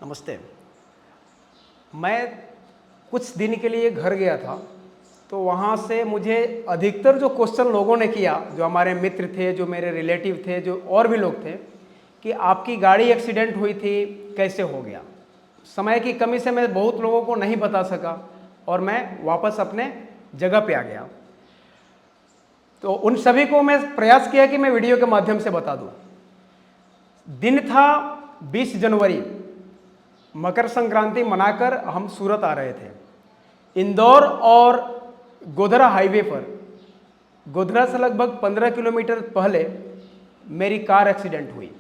नमस्ते। मैं कुछ दिन के लिए घर गया था, तो वहाँ से मुझे अधिकतर जो क्वेश्चन लोगों ने किया, जो हमारे मित्र थे, जो मेरे रिलेटिव थे, जो और भी लोग थे, कि आपकी गाड़ी एक्सीडेंट हुई थी, कैसे हो गया। समय की कमी से मैं बहुत लोगों को नहीं बता सका और मैं वापस अपने जगह पे आ गया। तो उन सभी को मैं प्रयास किया कि मैं वीडियो के माध्यम से बता दूं। दिन था 20 जनवरी, मकर संक्रांति मनाकर हम सूरत आ रहे थे। इंदौर और गोधरा हाईवे पर, गोधरा से लगभग 15 किलोमीटर पहले मेरी कार एक्सीडेंट हुई।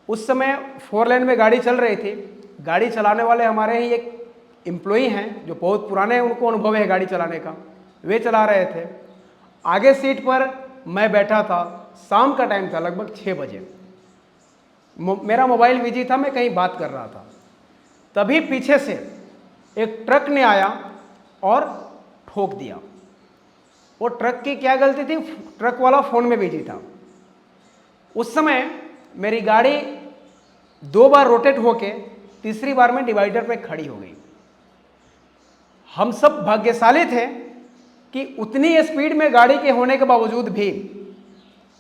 उस समय 4 लेन में गाड़ी चल रही थी। गाड़ी चलाने वाले हमारे ही एक एम्प्लॉई हैं जो बहुत पुराने हैं, उनको अनुभव है गाड़ी चलाने का, वे चला रहे थे। आगे सीट पर मैं बैठा था। शाम का टाइम था, लगभग 6 बजे। मेरा मोबाइल बिजी था, मैं कहीं बात कर रहा था। तभी पीछे से एक ट्रक ने आया और ठोक दिया। वो ट्रक की क्या गलती थी, ट्रक वाला फोन में बिजी था। उस समय मेरी गाड़ी 2 बार रोटेट होके तीसरी बार में डिवाइडर पे खड़ी हो गई। हम सब भाग्यशाली थे कि उतनी स्पीड में गाड़ी के होने के बावजूद भी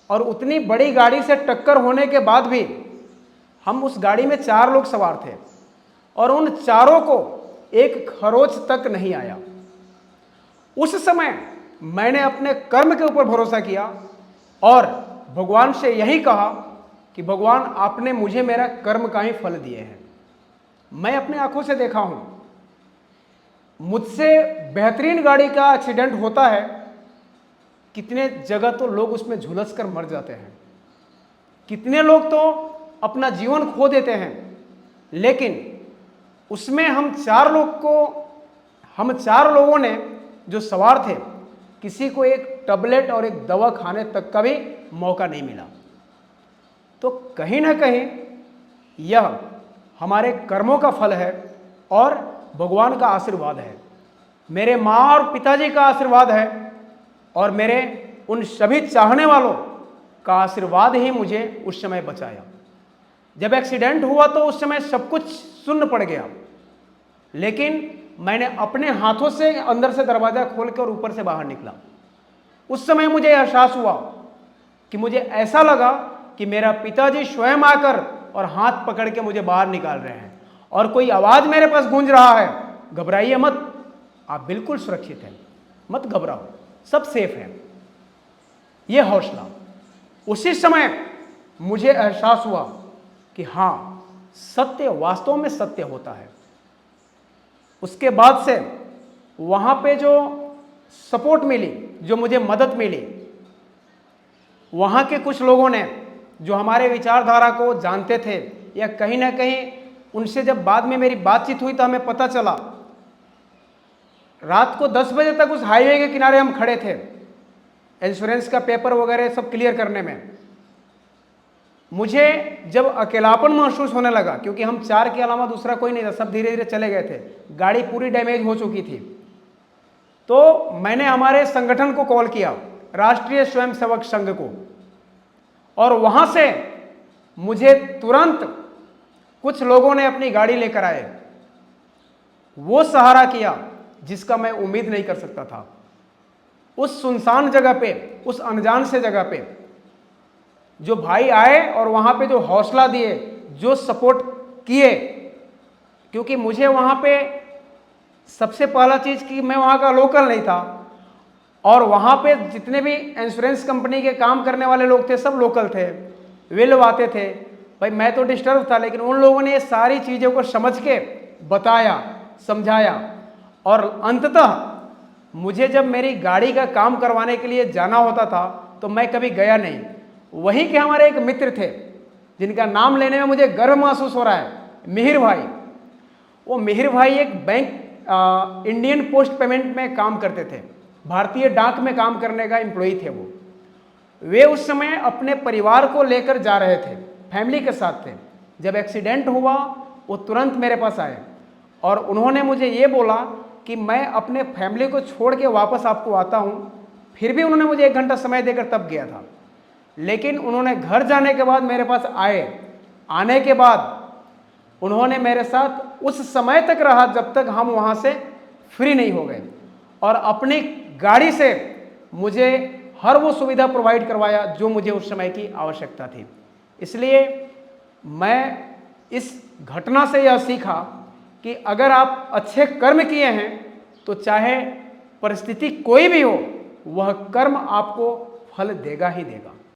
और उतनी बड़ी गाड़ी से टक्कर होने के बाद भी हम उस गाड़ी में 4 लोग सवार थे और उन चारों को एक खरोच तक नहीं आया। उस समय मैंने अपने कर्म के ऊपर भरोसा किया और भगवान से यही कहा कि भगवान, आपने मुझे मेरा कर्म का ही फल दिए हैं। मैं अपने आंखों से देखा हूं, मुझसे बेहतरीन गाड़ी का एक्सीडेंट होता है, कितने जगह तो लोग उसमें झुलस कर मर जाते हैं, कितने लोग तो अपना जीवन खो देते हैं। लेकिन उसमें हम 4 लोगों ने जो सवार थे, किसी को एक टैबलेट और एक दवा खाने तक का भी मौका नहीं मिला। तो कहीं ना कहीं यह हमारे कर्मों का फल है और भगवान का आशीर्वाद है। मेरे माँ और पिताजी का आशीर्वाद है और मेरे उन सभी चाहने वालों का आशीर्वाद ही मुझे उस समय बचाया। जब एक्सीडेंट हुआ तो उस समय सब कुछ सुन्न पड़ गया, लेकिन मैंने अपने हाथों से अंदर से दरवाजा खोलकर ऊपर से बाहर निकला। उस समय मुझे एहसास हुआ कि मुझे ऐसा लगा कि मेरा पिताजी स्वयं आकर और हाथ पकड़ के मुझे बाहर निकाल रहे हैं और कोई आवाज मेरे पास गूंज रहा है, घबराइए मत, आप बिल्कुल सुरक्षित हैं, मत घबराओ, सब सेफ है। यह हौसला। उसी समय मुझे एहसास हुआ कि हां, सत्य वास्तव में सत्य होता है। उसके बाद से वहां पे जो सपोर्ट मिली, जो मुझे मदद मिली, वहां के कुछ लोगों ने जो हमारे विचारधारा को जानते थे या कहीं ना कहीं उनसे जब बाद में मेरी बातचीत हुई तो हमें पता चला, रात को 10 बजे तक उस हाईवे के किनारे हम खड़े थे, इंश्योरेंस का पेपर वगैरह सब क्लियर करने में। मुझे जब अकेलापन महसूस होने लगा, क्योंकि हम 4 के अलावा दूसरा कोई नहीं था, सब धीरे धीरे चले गए थे, गाड़ी पूरी डैमेज हो चुकी थी, तो मैंने हमारे संगठन को कॉल किया, राष्ट्रीय स्वयंसेवक संघ को, और वहां से मुझे तुरंत कुछ लोगों ने अपनी गाड़ी लेकर आए। वो सहारा किया जिसका मैं उम्मीद नहीं कर सकता था। उस सुनसान जगह पे, उस अनजान से जगह पे जो भाई आए और वहां पे जो हौसला दिए, जो सपोर्ट किए, क्योंकि मुझे वहां पे सबसे पहला चीज कि मैं वहां का लोकल नहीं था और वहां पे जितने भी इंश्योरेंस कंपनी के काम करने वाले लोग थे सब लोकल थे, वे लोग आते थे। भाई मैं तो डिस्टर्ब था, लेकिन उन लोगों ने ये सारी चीज़ों को समझ के बताया, समझाया और अंततः मुझे जब मेरी गाड़ी का काम करवाने के लिए जाना होता था तो मैं कभी गया नहीं। वहीं के हमारे एक मित्र थे जिनका नाम लेने में मुझे गर्व महसूस हो रहा है, मिहिर भाई। वो मिहिर भाई एक बैंक इंडियन पोस्ट पेमेंट में काम करते थे, भारतीय डाक में काम करने का एम्प्लॉई थे वो। वे उस समय अपने परिवार को लेकर जा रहे थे, फैमिली के साथ थे। जब एक्सीडेंट हुआ वो तुरंत मेरे पास आए और उन्होंने मुझे ये बोला कि मैं अपने फैमिली को छोड़ के वापस आपको आता हूँ। फिर भी उन्होंने मुझे 1 घंटा समय देकर तब गया था, लेकिन उन्होंने घर जाने के बाद मेरे पास आए। आने के बाद उन्होंने मेरे साथ उस समय तक रहा जब तक हम वहाँ से फ्री नहीं हो गए, और अपनी गाड़ी से मुझे हर वो सुविधा प्रोवाइड करवाया जो मुझे उस समय की आवश्यकता थी। इसलिए मैं इस घटना से यह सीखा कि अगर आप अच्छे कर्म किए हैं तो चाहे परिस्थिति कोई भी हो, वह कर्म आपको फल देगा ही देगा।